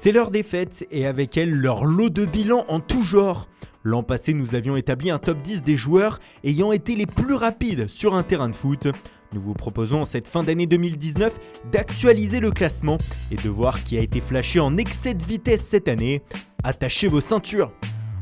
C'est l'heure des fêtes et avec elle leur lot de bilans en tout genre. L'an passé, nous avions établi un top 10 des joueurs ayant été les plus rapides sur un terrain de foot. Nous vous proposons en cette fin d'année 2019 d'actualiser le classement et de voir qui a été flashé en excès de vitesse cette année. Attachez vos ceintures.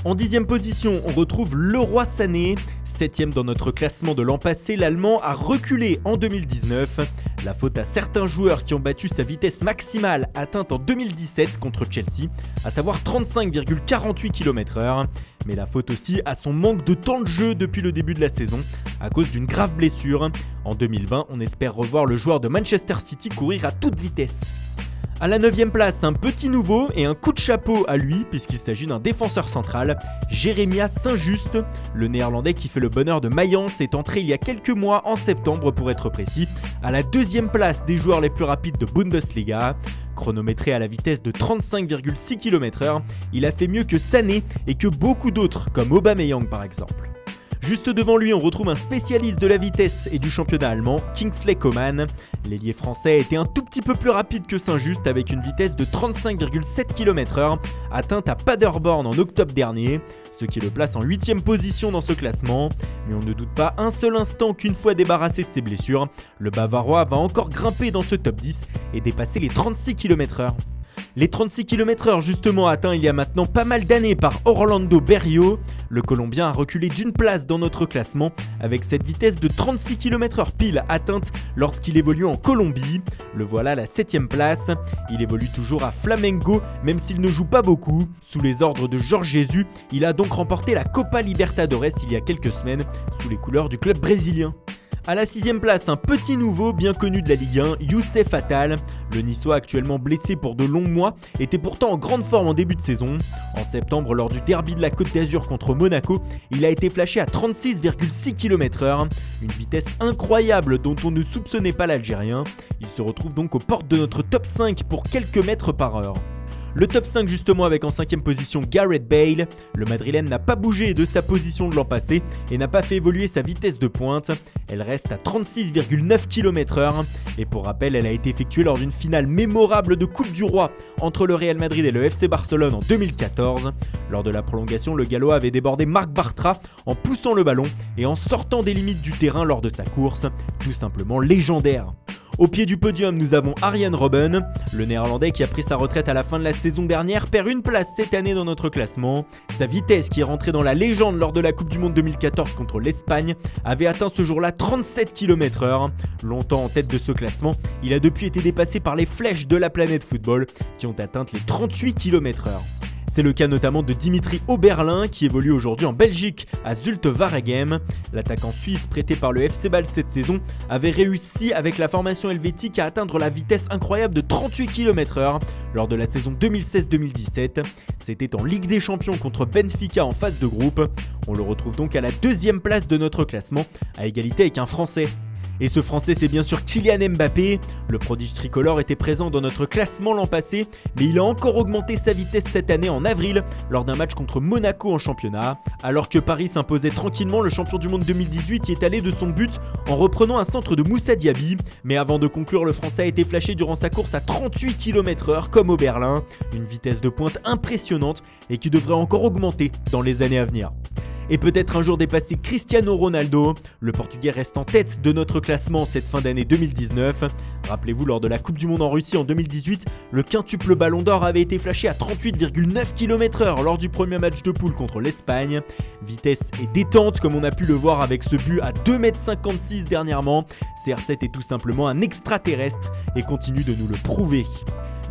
En 10e position, on retrouve Leroy Sané. 7e dans notre classement de l'an passé, l'Allemand a reculé en 2019. La faute à certains joueurs qui ont battu sa vitesse maximale atteinte en 2017 contre Chelsea, à savoir 35,48 km/h. Mais la faute aussi à son manque de temps de jeu depuis le début de la saison, à cause d'une grave blessure. En 2020, on espère revoir le joueur de Manchester City courir à toute vitesse. À la 9e place, un petit nouveau et un coup de chapeau à lui puisqu'il s'agit d'un défenseur central, Jeremia Saint-Just. Le néerlandais qui fait le bonheur de Mayence est entré il y a quelques mois, en septembre pour être précis, à la 2e place des joueurs les plus rapides de Bundesliga. Chronométré à la vitesse de 35,6 km/h, il a fait mieux que Sané et que beaucoup d'autres comme Aubameyang par exemple. Juste devant lui, on retrouve un spécialiste de la vitesse et du championnat allemand, Kingsley Coman. L'ailier français était un tout petit peu plus rapide que Saint-Just avec une vitesse de 35,7 km/h atteinte à Paderborn en octobre dernier, ce qui le place en 8e position dans ce classement. Mais on ne doute pas un seul instant qu'une fois débarrassé de ses blessures, le Bavarois va encore grimper dans ce top 10 et dépasser les 36 km/h. Les 36 km/h justement atteints il y a maintenant pas mal d'années par Orlando Berrio. Le Colombien a reculé d'une place dans notre classement avec cette vitesse de 36 km/h pile atteinte lorsqu'il évolue en Colombie. Le voilà à la 7e place. Il évolue toujours à Flamengo même s'il ne joue pas beaucoup. Sous les ordres de Jorge Jesus, il a donc remporté la Copa Libertadores il y a quelques semaines sous les couleurs du club brésilien. À la 6e place, un petit nouveau bien connu de la Ligue 1, Youssef Attal. Le Niçois actuellement blessé pour de longs mois était pourtant en grande forme en début de saison. En septembre, lors du derby de la Côte d'Azur contre Monaco, il a été flashé à 36,6 km/h. Une vitesse incroyable dont on ne soupçonnait pas l'Algérien. Il se retrouve donc aux portes de notre top 5 pour quelques mètres par heure. Le top 5 justement avec en 5e position Gareth Bale. Le Madrilène n'a pas bougé de sa position de l'an passé et n'a pas fait évoluer sa vitesse de pointe. Elle reste à 36,9 km/h et pour rappel elle a été effectuée lors d'une finale mémorable de Coupe du Roi entre le Real Madrid et le FC Barcelone en 2014. Lors de la prolongation, le Gallois avait débordé Marc Bartra en poussant le ballon et en sortant des limites du terrain lors de sa course, tout simplement légendaire. Au pied du podium, nous avons Arjen Robben. Le néerlandais qui a pris sa retraite à la fin de la saison dernière perd une place cette année dans notre classement. Sa vitesse, qui est rentrée dans la légende lors de la Coupe du Monde 2014 contre l'Espagne, avait atteint ce jour-là 37 km/h. Longtemps en tête de ce classement, il a depuis été dépassé par les flèches de la planète football qui ont atteint les 38 km/h. C'est le cas notamment de Dimitri Oberlin qui évolue aujourd'hui en Belgique à Zulte Waregem. L'attaquant suisse prêté par le FC Bâle cette saison avait réussi avec la formation helvétique à atteindre la vitesse incroyable de 38 km/h lors de la saison 2016-2017. C'était en Ligue des Champions contre Benfica en phase de groupe. On le retrouve donc à la 2e place de notre classement, à égalité avec un Français. Et ce Français, c'est bien sûr Kylian Mbappé. Le prodige tricolore était présent dans notre classement l'an passé, mais il a encore augmenté sa vitesse cette année en avril lors d'un match contre Monaco en championnat. Alors que Paris s'imposait tranquillement, le champion du monde 2018 y est allé de son but en reprenant un centre de Moussa Diaby. Mais avant de conclure, le Français a été flashé durant sa course à 38 km/h comme Oberlin. Une vitesse de pointe impressionnante et qui devrait encore augmenter dans les années à venir. Et peut-être un jour dépasser Cristiano Ronaldo. Le Portugais reste en tête de notre classement cette fin d'année 2019. Rappelez-vous, lors de la Coupe du Monde en Russie en 2018, le quintuple Ballon d'Or avait été flashé à 38,9 km/h lors du premier match de poule contre l'Espagne. Vitesse et détente comme on a pu le voir avec ce but à 2,56 m dernièrement. CR7 est tout simplement un extraterrestre et continue de nous le prouver.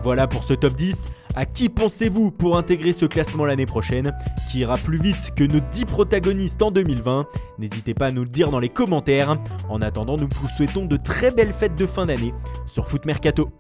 Voilà pour ce top 10. À qui pensez-vous pour intégrer ce classement l'année prochaine, qui ira plus vite que nos 10 protagonistes en 2020 ? N'hésitez pas à nous le dire dans les commentaires. En attendant, nous vous souhaitons de très belles fêtes de fin d'année sur Foot Mercato.